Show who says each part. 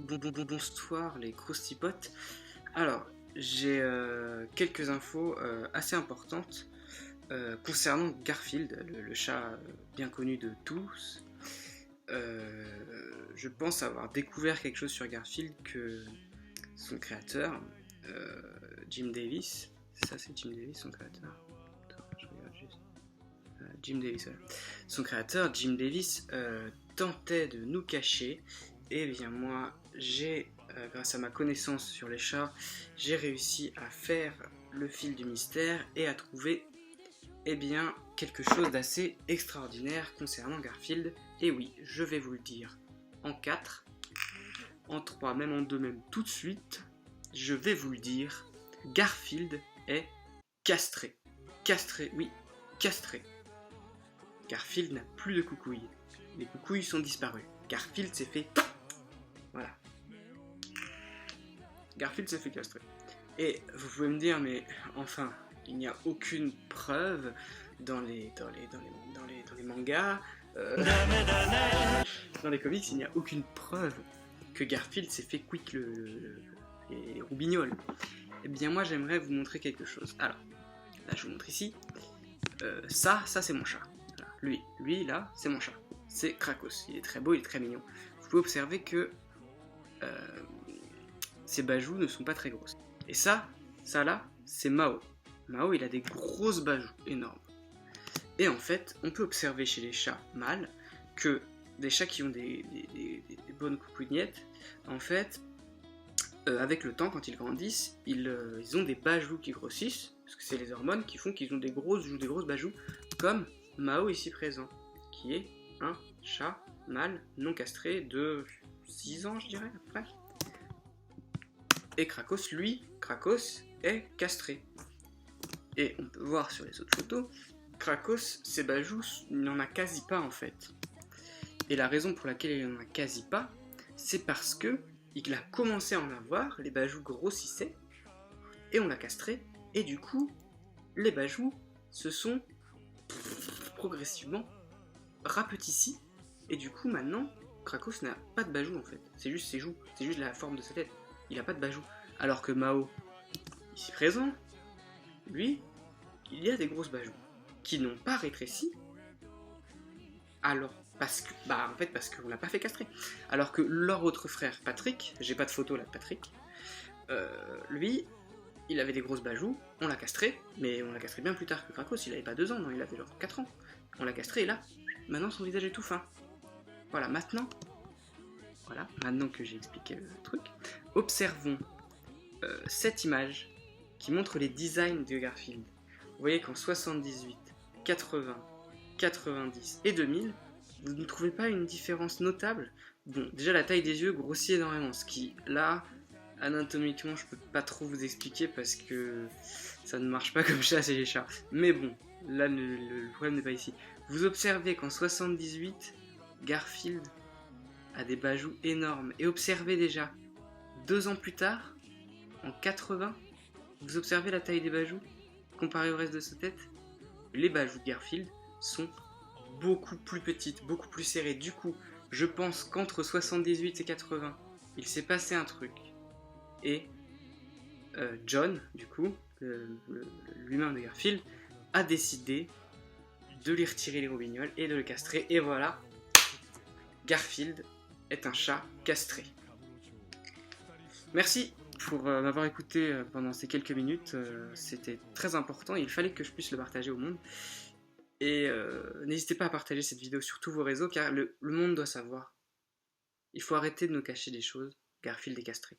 Speaker 1: Bonsoir les croustipotes. Alors, j'ai quelques infos assez importantes concernant Garfield, le chat bien connu de tous. Je pense avoir découvert quelque chose sur Garfield que son créateur, Jim Davis, ça c'est Jim Davis son créateur. Attends, je regarde juste. Jim Davis, ouais. Son créateur, Jim Davis, tentait de nous cacher. Et bien moi, j'ai, grâce à ma connaissance sur les chats, j'ai réussi à faire le fil du mystère et à trouver quelque chose d'assez extraordinaire concernant Garfield. Et oui, je vais vous le dire en 4, en 3, même en 2, même tout de suite. Je vais vous le dire, Garfield est castré. Castré, oui, castré. Garfield n'a plus de coucouilles. Les coucouilles sont disparues. Garfield s'est fait... Voilà. Garfield s'est fait castrer. Et vous pouvez me dire, mais enfin, il n'y a aucune preuve dans les mangas, dans les comics, il n'y a aucune preuve que Garfield s'est fait quick les roubignoles. Eh bien moi j'aimerais vous montrer quelque chose. Alors, là je vous montre ici. Ça c'est mon chat. Voilà. Lui là, c'est mon chat. C'est Krakos. Il est très beau, il est très mignon. Vous pouvez observer que ses bajoux ne sont pas très grosses. Et ça là, c'est Mao. Mao, il a des grosses bajoux énormes. Et en fait, on peut observer chez les chats mâles que des chats qui ont des bonnes coucougnettes, en fait, avec le temps, quand ils grandissent, ils ont des bajoux qui grossissent, parce que c'est les hormones qui font qu'ils ont des grosses bajoux, comme Mao ici présent, qui est un chat mâle non castré de 6 ans, je dirais, à peu près. Et Krakos, lui, est castré. Et on peut voir sur les autres photos, Krakos, ses bajoux, il n'en a quasi pas en fait. Et la raison pour laquelle il n'en a quasi pas, c'est parce que il a commencé à en avoir, les bajoux grossissaient, et on l'a castré, et du coup, les bajoux se sont progressivement rapetissis, et du coup maintenant, Krakos n'a pas de bajoux en fait, c'est juste ses joues, c'est juste la forme de sa tête, il n'a pas de bajoux. Alors que Mao, ici présent, lui, il y a des grosses bajoux qui n'ont pas rétréci, alors parce qu'on l'a pas fait castrer. Alors que leur autre frère Patrick, j'ai pas de photo là de Patrick, lui, il avait des grosses bajoux, on l'a castré, mais on l'a castré bien plus tard que Krakos, il avait pas 2 ans, non, il avait genre 4 ans. On l'a castré et là, maintenant son visage est tout fin. Voilà, maintenant que j'ai expliqué le truc, observons cette image qui montre les designs de Garfield. Vous voyez qu'en 78, 80, 90 et 2000, vous ne trouvez pas une différence notable? Bon, déjà la taille des yeux grossit énormément, ce qui, là, anatomiquement, je peux pas trop vous expliquer parce que ça ne marche pas comme ça chez les chats. Mais bon, là, le problème n'est pas ici. Vous observez qu'en 78, Garfield a des bajoux énormes. Et observez déjà, 2 ans plus tard, en 80, vous observez la taille des bajoux comparé au reste de sa tête. Les bajoux de Garfield sont beaucoup plus petites, beaucoup plus serrées. Du coup, je pense qu'entre 78 et 80, il s'est passé un truc. Et John, du coup, l'humain de Garfield, a décidé de lui retirer les roubignoles et de le castrer. Et voilà, Garfield est un chat castré. Merci pour m'avoir écouté pendant ces quelques minutes. C'était très important, il fallait que je puisse le partager au monde. Et n'hésitez pas à partager cette vidéo sur tous vos réseaux car le monde doit savoir. Il faut arrêter de nous cacher des choses. Garfield est castré.